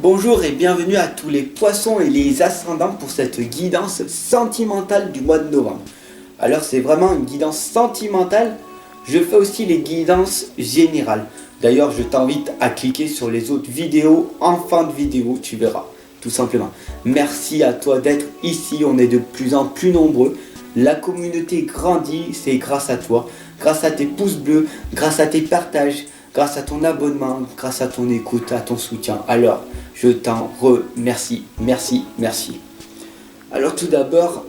Bonjour et bienvenue à tous les poissons et les ascendants pour cette guidance sentimentale du mois de novembre. Alors c'est vraiment une guidance sentimentale, je fais aussi les guidances générales. D'ailleurs je t'invite à cliquer sur les autres vidéos en fin de vidéo, tu verras, tout simplement. Merci à toi d'être ici, on est de plus en plus nombreux. La communauté grandit, c'est grâce à toi, grâce à tes pouces bleus, grâce à tes partages, grâce à ton abonnement, grâce à ton écoute, à ton soutien. Alors, je t'en remercie. Merci. Alors tout d'abord,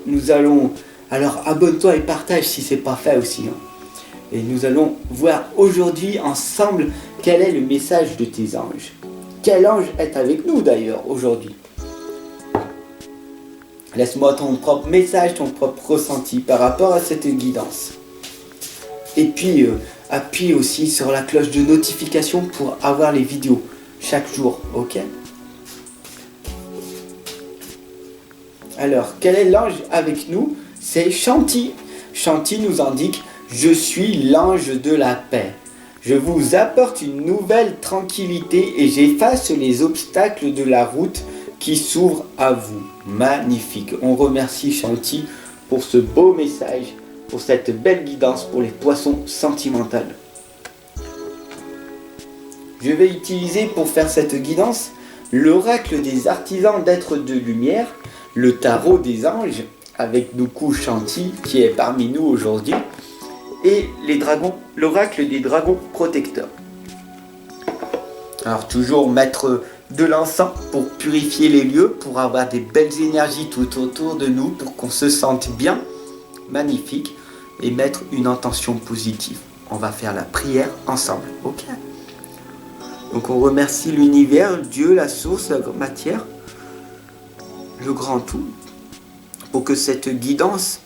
Alors abonne-toi et partage si ce n'est pas fait aussi. Et nous allons voir aujourd'hui ensemble quel est le message de tes anges. Quel ange est avec nous d'ailleurs aujourd'hui? Laisse-moi ton propre message, ton propre ressenti par rapport à cette guidance. Et puis, appuie aussi sur la cloche de notification pour avoir les vidéos chaque jour, ok? Alors, quel est l'ange avec nous? C'est Shanti. Shanti nous indique « Je suis l'ange de la paix. Je vous apporte une nouvelle tranquillité et j'efface les obstacles de la route qui s'ouvre à vous. » Magnifique. On remercie Shanti pour ce beau message, pour cette belle guidance pour les poissons sentimentales. Je vais utiliser pour faire cette guidance l'oracle des artisans d'êtres de lumière, le tarot des anges, avec du coup Shanti qui est parmi nous aujourd'hui, et les dragons, l'oracle des dragons protecteurs. Alors toujours mettre de l'encens pour purifier les lieux, pour avoir des belles énergies tout autour de nous, pour qu'on se sente bien, magnifique, et mettre une intention positive. On va faire la prière ensemble, ok? Donc on remercie l'univers, Dieu, la source, la matière, le grand tout, pour que cette guidance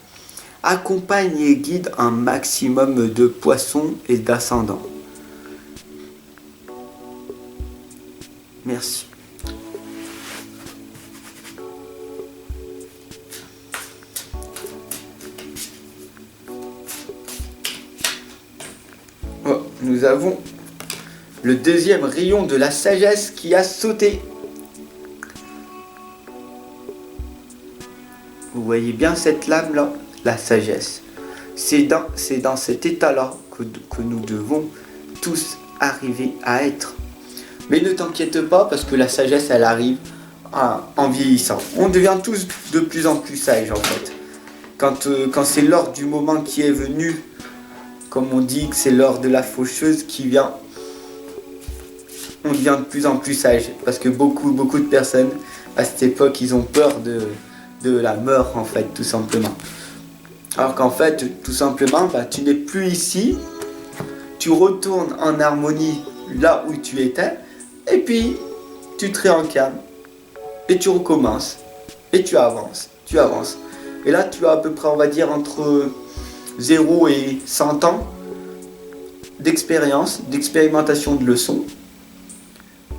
accompagne et guide un maximum de poissons et d'ascendants. Merci. Oh, nous avons le deuxième rayon de la sagesse qui a sauté. Vous voyez bien cette lame-là, la sagesse. C'est dans cet état-là que nous devons tous arriver à être. Mais ne t'inquiète pas parce que la sagesse, elle arrive en vieillissant. On devient tous de plus en plus sages en fait. Quand c'est l'heure du moment qui est venu, comme on dit que c'est l'heure de la faucheuse qui vient, on devient de plus en plus sage. Parce que beaucoup de personnes, à cette époque, ils ont peur de la mort en fait, tout simplement. Alors qu'en fait, tout simplement, tu n'es plus ici, tu retournes en harmonie là où tu étais, et puis tu te réincarnes, et tu recommences, et tu avances. Et là, tu as à peu près, on va dire, entre 0 et 100 ans d'expérimentation de leçons.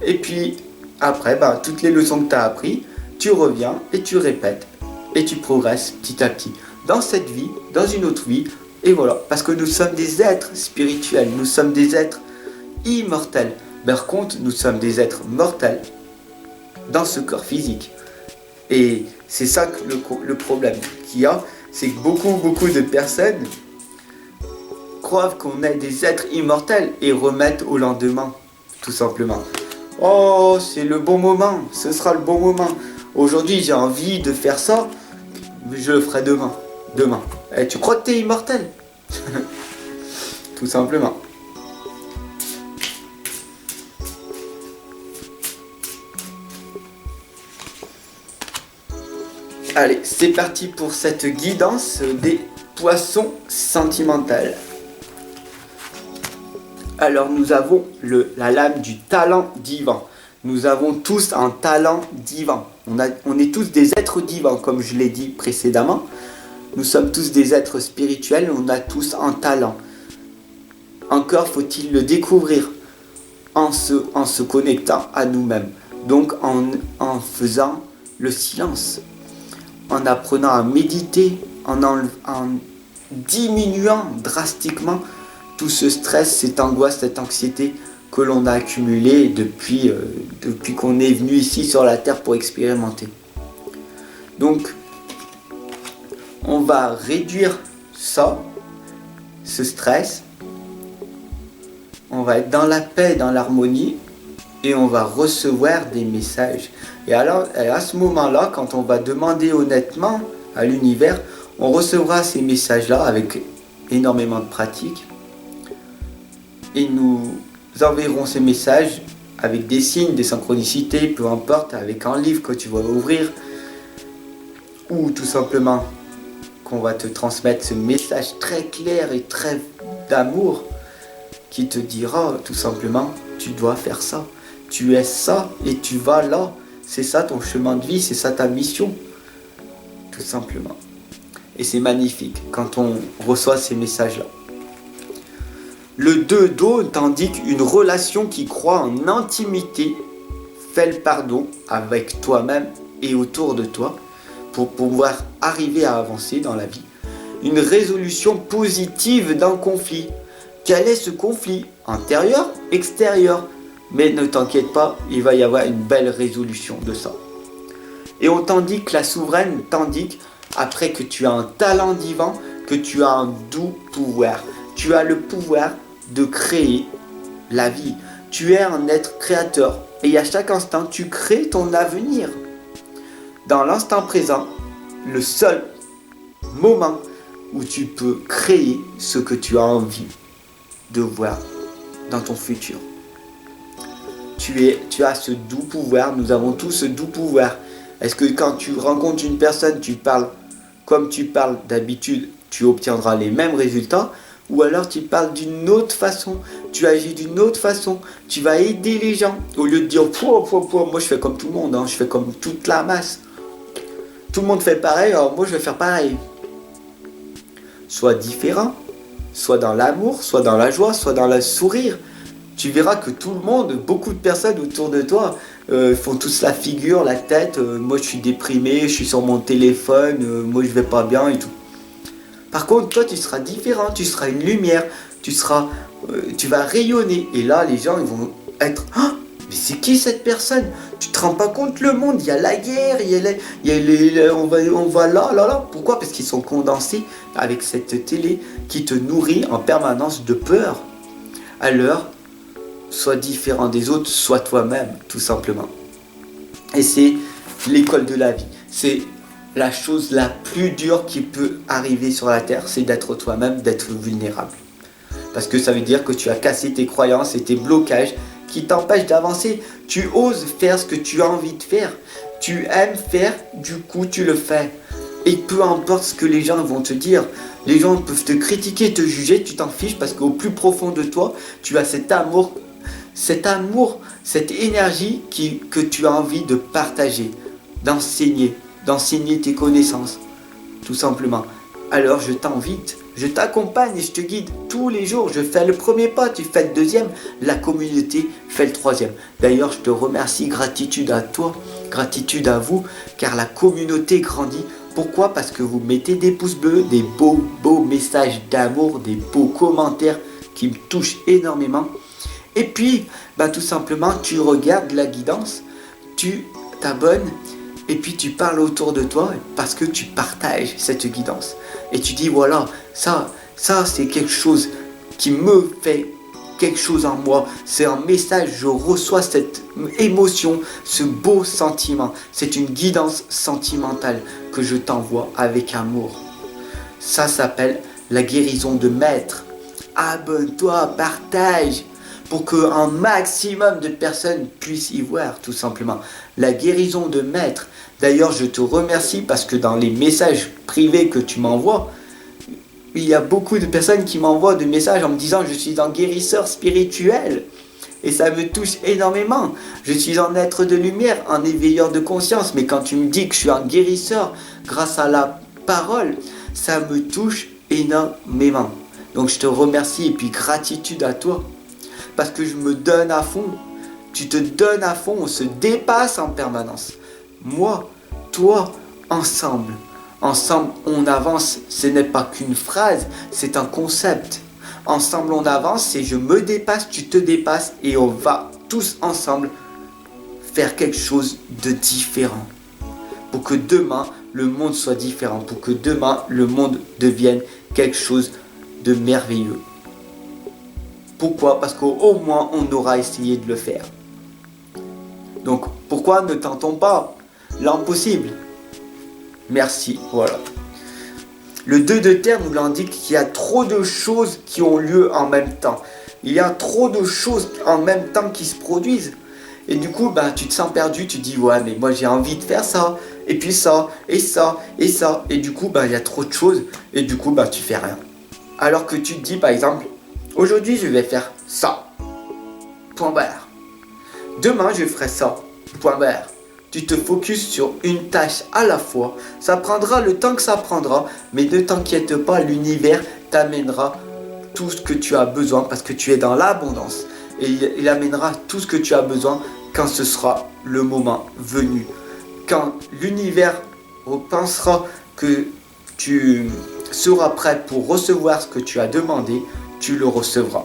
Et puis, après, toutes les leçons que tu as apprises, tu reviens et tu répètes. Et tu progresses petit à petit. Dans cette vie, dans une autre vie. Et voilà. Parce que nous sommes des êtres spirituels. Nous sommes des êtres immortels. Par contre, nous sommes des êtres mortels dans ce corps physique. Et c'est ça que le problème qu'il y a. C'est que beaucoup de personnes croient qu'on est des êtres immortels et remettent au lendemain. Tout simplement. Oh, c'est le bon moment. Ce sera le bon moment. Aujourd'hui, j'ai envie de faire ça. Je le ferai demain. Et tu crois que t'es immortel? Tout simplement. Allez, c'est parti pour cette guidance des poissons sentimentaux. Alors nous avons la lame du talent divin. Nous avons tous un talent divin. On est tous des êtres divins, comme je l'ai dit précédemment. Nous sommes tous des êtres spirituels, on a tous un talent. Encore faut-il le découvrir en se connectant à nous-mêmes. Donc en faisant le silence, en apprenant à méditer, en diminuant drastiquement tout ce stress, cette angoisse, cette anxiété que l'on a accumulées depuis qu'on est venu ici sur la Terre pour expérimenter. Donc, on va réduire ça, ce stress. On va être dans la paix, dans l'harmonie, et on va recevoir des messages. Et alors, à ce moment-là, quand on va demander honnêtement à l'univers, on recevra ces messages-là avec énormément de pratique. Et nous enverrons ces messages avec des signes, des synchronicités, peu importe, avec un livre que tu vas ouvrir, ou tout simplement qu'on va te transmettre ce message très clair et très d'amour qui te dira tout simplement, tu dois faire ça, tu es ça et tu vas là, c'est ça ton chemin de vie, c'est ça ta mission, tout simplement. Et c'est magnifique quand on reçoit ces messages-là. Le 2 d'eau t'indique une relation qui croit en intimité. Fais le pardon avec toi-même et autour de toi pour pouvoir arriver à avancer dans la vie. Une résolution positive d'un conflit. Quel est ce conflit? Intérieur, extérieur? Mais ne t'inquiète pas, il va y avoir une belle résolution de ça. Et on t'indique, la souveraine t'indique, après que tu as un talent divin, que tu as un doux pouvoir. Tu as le pouvoir de créer la vie. Tu es un être créateur. Et à chaque instant, tu crées ton avenir. Dans l'instant présent, le seul moment où tu peux créer ce que tu as envie de voir dans ton futur. Tu as ce doux pouvoir, nous avons tous ce doux pouvoir. Est-ce que quand tu rencontres une personne, tu parles comme tu parles d'habitude, tu obtiendras les mêmes résultats? Ou alors tu parles d'une autre façon, tu agis d'une autre façon, tu vas aider les gens. Au lieu de dire, moi je fais comme tout le monde, je fais comme toute la masse. Tout le monde fait pareil, alors moi je vais faire pareil. Sois différent, soit dans l'amour, soit dans la joie, soit dans le sourire. Tu verras que tout le monde, beaucoup de personnes autour de toi font tous la figure, la tête. Moi je suis déprimé, je suis sur mon téléphone, moi je vais pas bien et tout. Par contre, toi tu seras différent, tu seras une lumière, tu vas rayonner. Et là les gens ils vont être... Ah, mais c'est qui cette personne? Tu te rends pas compte, le monde, il y a la guerre, on va là. Pourquoi? Parce qu'ils sont condensés avec cette télé qui te nourrit en permanence de peur. Alors, sois différent des autres, sois toi-même, tout simplement. Et c'est l'école de la vie. C'est la chose la plus dure qui peut arriver sur la terre, c'est d'être toi-même, d'être vulnérable. Parce que ça veut dire que tu as cassé tes croyances et tes blocages qui t'empêchent d'avancer. Tu oses faire ce que tu as envie de faire. Tu aimes faire, du coup tu le fais. Et peu importe ce que les gens vont te dire, les gens peuvent te critiquer, te juger, tu t'en fiches parce qu'au plus profond de toi, tu as cet amour, cette énergie que tu as envie de partager, d'enseigner tes connaissances, tout simplement. Alors je t'invite, je t'accompagne et je te guide tous les jours. Je fais le premier pas, tu fais le deuxième, la communauté fait le troisième. D'ailleurs, je te remercie, gratitude à toi, gratitude à vous, car la communauté grandit. Pourquoi? Parce que vous mettez des pouces bleus, des beaux messages d'amour, des beaux commentaires qui me touchent énormément. Et puis, tout simplement, tu regardes la guidance, tu t'abonnes, et puis tu parles autour de toi parce que tu partages cette guidance. Et tu dis voilà, ça c'est quelque chose qui me fait quelque chose en moi. C'est un message, je reçois cette émotion, ce beau sentiment. C'est une guidance sentimentale que je t'envoie avec amour. Ça s'appelle la guérison de maître. Abonne-toi, partage pour qu'un maximum de personnes puissent y voir, tout simplement. La guérison de maître. D'ailleurs, je te remercie parce que dans les messages privés que tu m'envoies, il y a beaucoup de personnes qui m'envoient des messages en me disant « Je suis un guérisseur spirituel ». Et ça me touche énormément. Je suis un être de lumière, un éveilleur de conscience. Mais quand tu me dis que je suis un guérisseur grâce à la parole, ça me touche énormément. Donc je te remercie et puis gratitude à toi. Parce que je me donne à fond. Tu te donnes à fond, on se dépasse en permanence. Moi, toi, ensemble. Ensemble, on avance. Ce n'est pas qu'une phrase, c'est un concept. Ensemble on avance, c'est je me dépasse, tu te dépasses et on va tous ensemble faire quelque chose de différent. Pour que demain le monde soit différent, pour que demain le monde devienne quelque chose de merveilleux. Pourquoi? Parce qu'au moins on aura essayé de le faire. Donc pourquoi ne tentons pas l'impossible? Merci, voilà. Le 2 de terre nous l'indique qu'il y a trop de choses qui ont lieu en même temps. Il y a trop de choses en même temps qui se produisent. Et du coup, tu te sens perdu, tu te dis, ouais, mais moi j'ai envie de faire ça, et puis ça, et ça, et ça. Et du coup, il y a trop de choses, et du coup, tu fais rien. Alors que tu te dis, par exemple, aujourd'hui je vais faire ça, point barre. Demain je ferai ça, point barre. Tu te focuses sur une tâche à la fois. Ça prendra le temps que ça prendra, mais ne t'inquiète pas, l'univers t'amènera tout ce que tu as besoin parce que tu es dans l'abondance. Et il amènera tout ce que tu as besoin quand ce sera le moment venu. Quand l'univers pensera que tu seras prêt pour recevoir ce que tu as demandé, tu le recevras.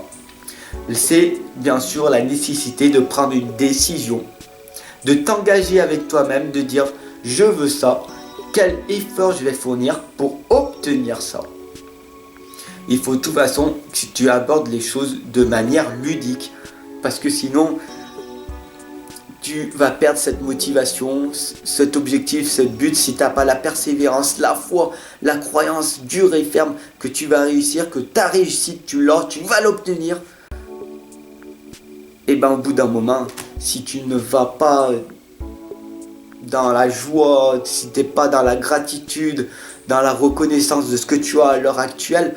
C'est bien sûr la nécessité de prendre une décision, de t'engager avec toi-même, de dire je veux ça, quel effort je vais fournir pour obtenir ça. Il faut de toute façon que tu abordes les choses de manière ludique, parce que sinon tu vas perdre cette motivation, cet objectif, ce but, si tu n'as pas la persévérance, la foi, la croyance dure et ferme que tu vas réussir, que ta réussite tu vas l'obtenir. Et au bout d'un moment, si tu ne vas pas dans la joie, si tu n'es pas dans la gratitude, dans la reconnaissance de ce que tu as à l'heure actuelle,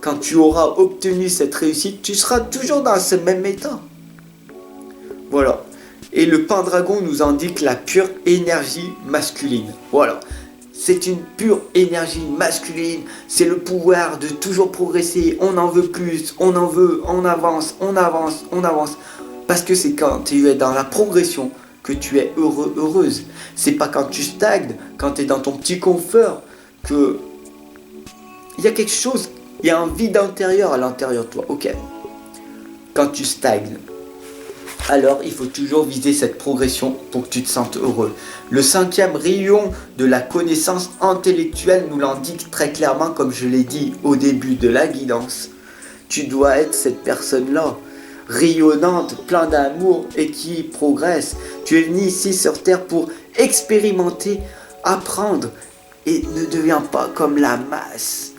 quand tu auras obtenu cette réussite, tu seras toujours dans ce même état. Voilà. Et le Pendragon nous indique la pure énergie masculine. Voilà. C'est une pure énergie masculine. C'est le pouvoir de toujours progresser. On en veut plus, on en veut, on avance, on avance, on avance. Parce que c'est quand tu es dans la progression que tu es heureux, heureuse. C'est pas quand tu stagnes, quand tu es dans ton petit confort, que il y a quelque chose, il y a un vide intérieur à l'intérieur de toi. Ok. Quand tu stagnes, alors il faut toujours viser cette progression pour que tu te sentes heureux. Le 5e rayon de la connaissance intellectuelle nous l'indique très clairement, comme je l'ai dit au début de la guidance. Tu dois être cette personne-là, rayonnante, plein d'amour et qui progresse. Tu es venu ici sur Terre pour expérimenter, apprendre et ne deviens pas comme la masse.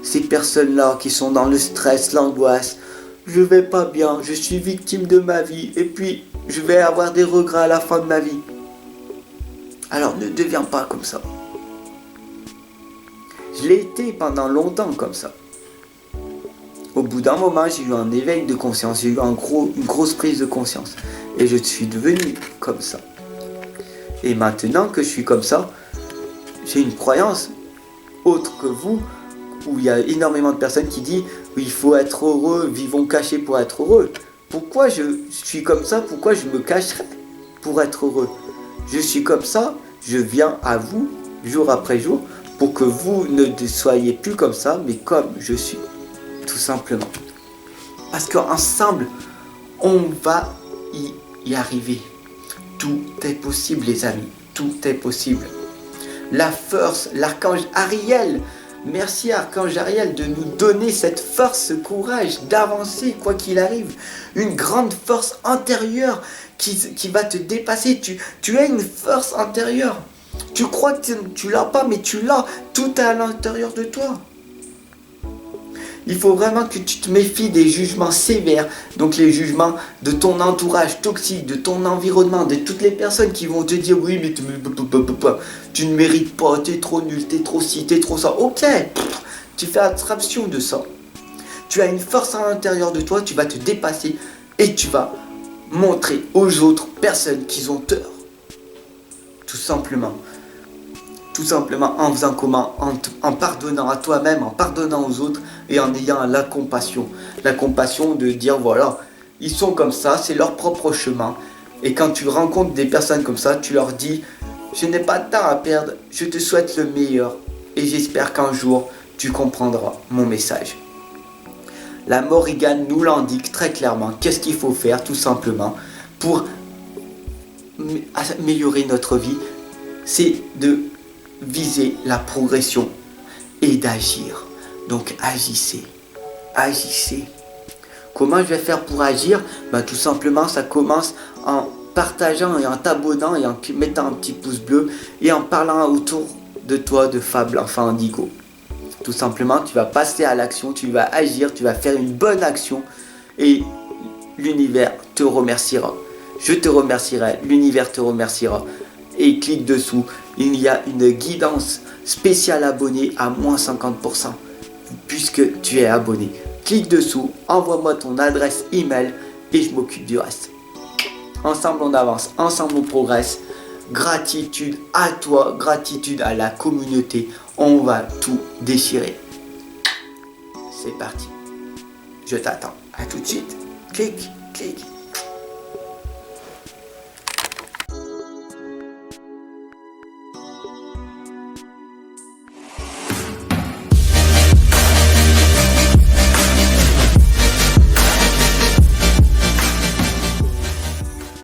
Ces personnes-là qui sont dans le stress, l'angoisse, je vais pas bien, je suis victime de ma vie et puis je vais avoir des regrets à la fin de ma vie. Alors ne deviens pas comme ça. Je l'ai été pendant longtemps comme ça. Au bout d'un moment, j'ai eu un éveil de conscience, j'ai eu une grosse prise de conscience et je suis devenu comme ça. Et maintenant que je suis comme ça, j'ai une croyance autre que vous, où il y a énormément de personnes qui disent il faut être heureux, vivons cachés pour être heureux. Pourquoi je suis comme ça? Pourquoi je me cacherais pour être heureux? Je suis comme ça, je viens à vous jour après jour pour que vous ne soyez plus comme ça, mais comme je suis, tout simplement. Parce qu'ensemble, on va y arriver. Tout est possible, les amis, tout est possible. La force, l'archange Ariel. Merci Archange Ariel de nous donner cette force, ce courage d'avancer quoi qu'il arrive. Une grande force intérieure qui va te dépasser. Tu as une force intérieure. Tu crois que tu l'as pas, mais tu l'as. Tout est à l'intérieur de toi. Il faut vraiment que tu te méfies des jugements sévères, donc les jugements de ton entourage toxique, de ton environnement, de toutes les personnes qui vont te dire oui mais tu ne mérites pas, t'es trop nul, t'es trop ci, t'es trop ça. Ok, tu fais abstraction de ça. Tu as une force à l'intérieur de toi, tu vas te dépasser et tu vas montrer aux autres personnes qu'ils ont tort. Tout simplement. Tout simplement en faisant comment? En pardonnant à toi-même, en pardonnant aux autres et en ayant la compassion. La compassion de dire voilà, ils sont comme ça, c'est leur propre chemin. Et quand tu rencontres des personnes comme ça, tu leur dis je n'ai pas de temps à perdre, je te souhaite le meilleur. Et j'espère qu'un jour, tu comprendras mon message. La Morrigan nous l'indique très clairement. Qu'est-ce qu'il faut faire tout simplement pour améliorer notre vie? C'est de viser la progression et d'agir. Donc agissez, agissez. Comment je vais faire pour agir? Tout simplement, ça commence en partageant et en t'abonnant et en mettant un petit pouce bleu et en parlant autour de toi de Fab l'enfant Indigo. Tout simplement, tu vas passer à l'action, tu vas agir, tu vas faire une bonne action et l'univers te remerciera. Je te remercierai, l'univers te remerciera. Et clique dessous, il y a une guidance spéciale abonnée à moins 50% puisque tu es abonné. Clique dessous, envoie-moi ton adresse email et je m'occupe du reste. Ensemble on avance, ensemble on progresse. Gratitude à toi, gratitude à la communauté. On va tout déchirer. C'est parti. Je t'attends. À tout de suite. Clique, clique.